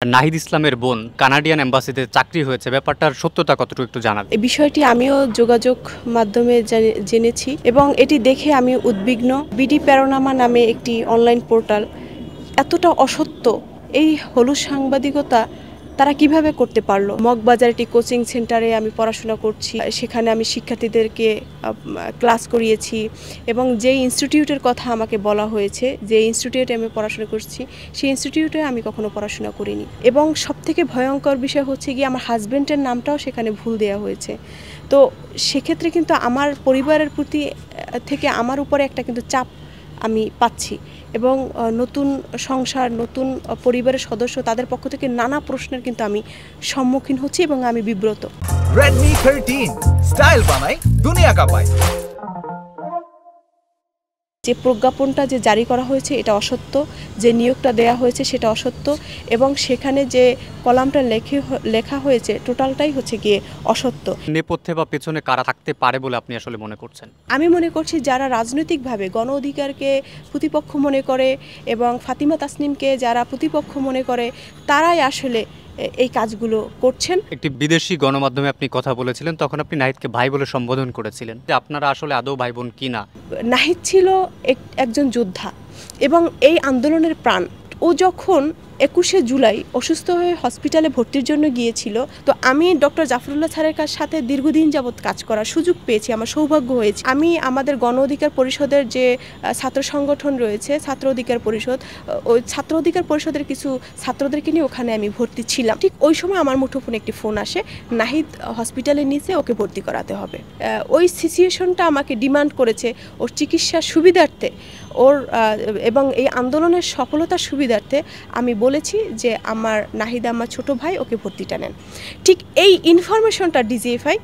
নাহিদ ইসলামের বোন কানাডিয়ান এম্বাসিতে চাকরি হয়েছে, ব্যাপারটার সত্যতা কতটুকু একটু জানাবেন? এই বিষয়টি আমিও যোগাযোগ মাধ্যমে জেনেছি এবং এটি দেখে আমি উদ্বিগ্ন। বিডি প্যারোনামা নামে একটি অনলাইন পোর্টাল এতটা অসত্য, এই হলুদ সাংবাদিকতা তারা কিভাবে করতে পারলো। মগবাজার একটি কোচিং সেন্টারে আমি পড়াশোনা করছি, সেখানে আমি শিক্ষার্থীদেরকে ক্লাস করিয়েছি এবং যে ইনস্টিটিউটের কথা আমাকে বলা হয়েছে, যে ইনস্টিটিউটে আমি পড়াশোনা করছি, সেই ইনস্টিটিউটে আমি কখনো পড়াশোনা করিনি। এবং সবথেকে ভয়ঙ্কর বিষয় হচ্ছে গিয়ে আমার হাজব্যান্ডের নামটাও সেখানে ভুল দেওয়া হয়েছে। তো সেক্ষেত্রে কিন্তু আমার পরিবারের প্রতি থেকে আমার উপরে একটা কিন্তু চাপ আমি পাচ্ছি এবং নতুন সংসার, নতুন পরিবারের সদস্য, তাদের পক্ষ থেকে নানা প্রশ্নের কিন্তু আমি সম্মুখীন হচ্ছি এবং আমি বিব্রত। Redmi 13 স্টাইল বানায় দুনিয়া কাঁপায়। যে প্রজ্ঞাপনটা যে জারি করা হয়েছে এটা অসত্য, যে নিয়োগটা দেয়া হয়েছে সেটা অসত্য এবং সেখানে যে কলামটা লেখা হয়েছে টোটালটাই হচ্ছে গিয়ে অসত্য। নেপথ্যে বা পেছনে কারা থাকতে পারে বলে আপনি আসলে মনে করছেন? আমি মনে করছি যারা রাজনৈতিকভাবে গণ অধিকারকে প্রতিপক্ষ মনে করে এবং ফাতিমা তাসনিমকে যারা প্রতিপক্ষ মনে করে, তারাই আসলে এই কাজগুলো করছেন। একটি বিদেশি গণমাধ্যমে আপনি কথা বলেছিলেন, তখন আপনি নাহিদকে ভাই বলে সম্বোধন করেছিলেন। আপনারা আসলে আদৌ ভাই বোন কিনা? নাহিদ ছিল একজন যোদ্ধা এবং এই আন্দোলনের প্রাণ। ও যখন 21শে জুলাই অসুস্থ হয়ে হসপিটালে ভর্তির জন্য গিয়েছিল, তো আমি ডক্টর জাফরুল্লাহ স্যারের সাথে দীর্ঘদিন যাবৎ কাজ করার সুযোগ পেয়েছি, আমার সৌভাগ্য হয়েছে। আমি আমাদের গণ অধিকার পরিষদের যে ছাত্র সংগঠন রয়েছে, ছাত্র অধিকার পরিষদ, ওই ছাত্র অধিকার পরিষদের কিছু ছাত্রদেরকে নিয়ে ওখানে আমি ভর্তি ছিলাম। ঠিক ওই সময় আমার মুঠোফোনে একটি ফোন আসে, নাহিদ হসপিটালের নিচে, ওকে ভর্তি করাতে হবে। ওই সিচুয়েশনটা আমাকে ডিমান্ড করেছে ওর চিকিৎসার সুবিধার্থে, ওর এবং এই আন্দোলনের সফলতার সুবিধার্থে আমি বলেছি যে আমার নাহিদ আমার ছোট ভাই, ওকে ভর্তিটা নেন। ঠিক এই ইনফরমেশনটা ডিজিএফআই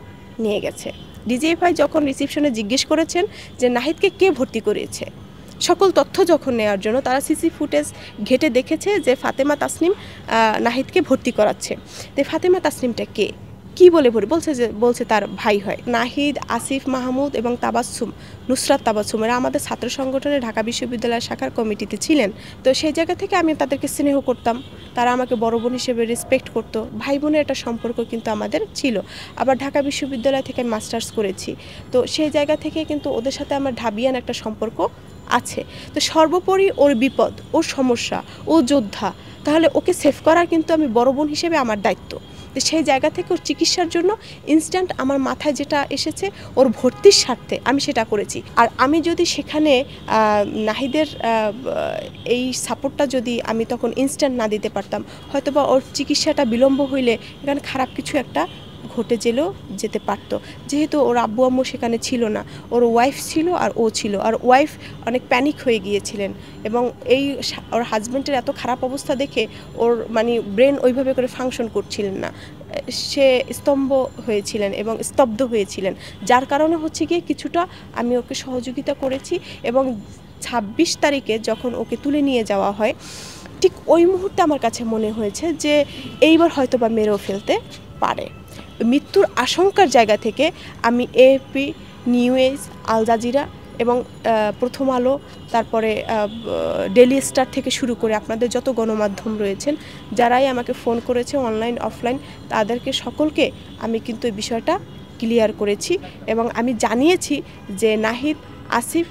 নিয়ে গেছে। ডিজিএফআই যখন রিসিপশনে জিজ্ঞেস করেছেন যে নাহিদকে কে ভর্তি করিয়েছে, সকল তথ্য যখন নেওয়ার জন্য তারা সিসি ফুটেজ ঘেটে দেখেছে যে ফাতেমা তাসনিম নাহিদকে ভর্তি করাচ্ছে। তো ফাতেমা তাসনিমটা কে, কি বলে বলছে তার ভাই হয়। নাহিদ, আসিফ মাহমুদ এবং তাবাসসুম, নুসরাত তাবাসসুম, এরা আমাদের ছাত্র সংগঠনের ঢাকা বিশ্ববিদ্যালয়ের শাখার কমিটিতে ছিলেন। তো সেই জায়গা থেকে আমি তাদেরকে স্নেহ করতাম, তারা আমাকে বড় বোন হিসেবে রেসপেক্ট করতো। ভাই বোনের একটা সম্পর্ক কিন্তু আমাদের ছিল। আবার ঢাকা বিশ্ববিদ্যালয় থেকে আমি মাস্টার্স করেছি, তো সেই জায়গা থেকে কিন্তু ওদের সাথে আমার ঢাবিয়ান একটা সম্পর্ক আছে। তো সর্বোপরি ওর বিপদ, ওর সমস্যা, ও যোদ্ধা, তাহলে ওকে সেভ করার কিন্তু আমি বড় বোন হিসেবে আমার দায়িত্ব। তো সেই জায়গা থেকে ওর চিকিৎসার জন্য ইনস্ট্যান্ট আমার মাথায় যেটা এসেছে, ওর ভর্তির স্বার্থে আমি সেটা করেছি। আর আমি যদি সেখানে নাহিদের এই সাপোর্টটা যদি আমি তখন ইনস্ট্যান্ট না দিতে পারতাম, হয়তোবা ওর চিকিৎসাটা বিলম্ব হইলে এখানে খারাপ কিছু একটা ঘটে যেতে পারতো। যেহেতু ওর আব্বু আম্মু সেখানে ছিল না, ওর ওয়াইফ ছিল আর ও ছিল, আর ওয়াইফ অনেক প্যানিক হয়ে গিয়েছিলেন এবং ওর হাজব্যান্ডের এত খারাপ অবস্থা দেখে ওর মানে ব্রেন ওইভাবে করে ফাংশন করছিলেন না, সে স্তম্ভ হয়েছিলেন এবং স্তব্ধ হয়েছিলেন। যার কারণে হচ্ছে গিয়ে কিছুটা আমি ওকে সহযোগিতা করেছি এবং 26 তারিখে যখন ওকে তুলে নিয়ে যাওয়া হয়, ঠিক ওই মুহূর্তে আমার কাছে মনে হয়েছে যে এইবার হয়তো বা মেরেও ফেলতে পারে। মৃত্যুর আশঙ্কার জায়গা থেকে আমি এএফপি, নিউজ, আল জাজিরা এবং প্রথম আলো, তারপরে ডেইলি স্টার থেকে শুরু করে আপনাদের যত গণমাধ্যম রয়েছেন, যারাই আমাকে ফোন করেছে অনলাইন অফলাইন, তাদেরকে সকলকে আমি কিন্তু এই বিষয়টা ক্লিয়ার করেছি এবং আমি জানিয়েছি যে নাহিদ, আসিফ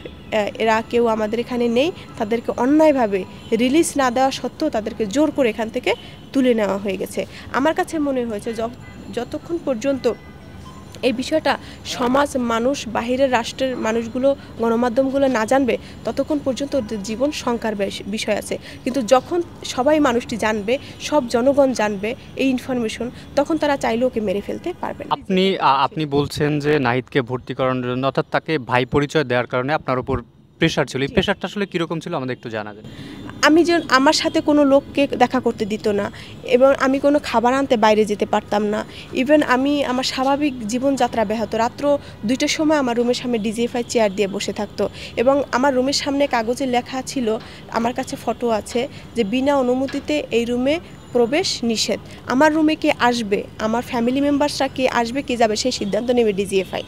এরা কেউ আমাদের এখানে নেই। তাদেরকে অন্যায়ভাবে রিলিজ না দেওয়া সত্ত্বেও তাদেরকে জোর করে এখান থেকে তুলে নেওয়া হয়ে গেছে। আমার কাছে মনে হয়েছে যতক্ষণ পর্যন্ত এই বিষয়টা সমাজ, মানুষ, বাহিরের রাষ্ট্রের মানুষগুলো, গণমাধ্যমগুলো না জানবে, ততক্ষণ পর্যন্ত ওদের জীবন শঙ্কার বিষয় আছে। কিন্তু যখন সবাই মানুষটি জানবে, সব জনগণ জানবে এই ইনফরমেশন, তখন তারা চাইলে ওকে মেরে ফেলতে পারবে। আপনি বলছেন যে নাহিদকে ভর্তি করানোর জন্য, অর্থাৎ তাকে ভাই পরিচয় দেওয়ার কারণে আপনার উপর প্রেশার ছিল। এই প্রেশারটা আসলে কীরকম ছিল আমাদের একটু জানাবেন? আমার সাথে কোনো লোককে দেখা করতে দিত না এবং আমি কোনো খাবার আনতে বাইরে যেতে পারতাম না। ইভেন আমার স্বাভাবিক জীবনযাত্রা ব্যাহত। রাত্র 2টার সময় আমার রুমের সামনে ডিজিএফআই চেয়ার দিয়ে বসে থাকতো এবং আমার রুমের সামনে কাগজে লেখা ছিল, আমার কাছে ফটো আছে, যে বিনা অনুমতিতে এই রুমে প্রবেশ নিষেধ। আমার রুমে কে আসবে, আমার ফ্যামিলি মেম্বার্সরা কে আসবে কে যাবে, সেই সিদ্ধান্ত নেবে ডিজিএফআই।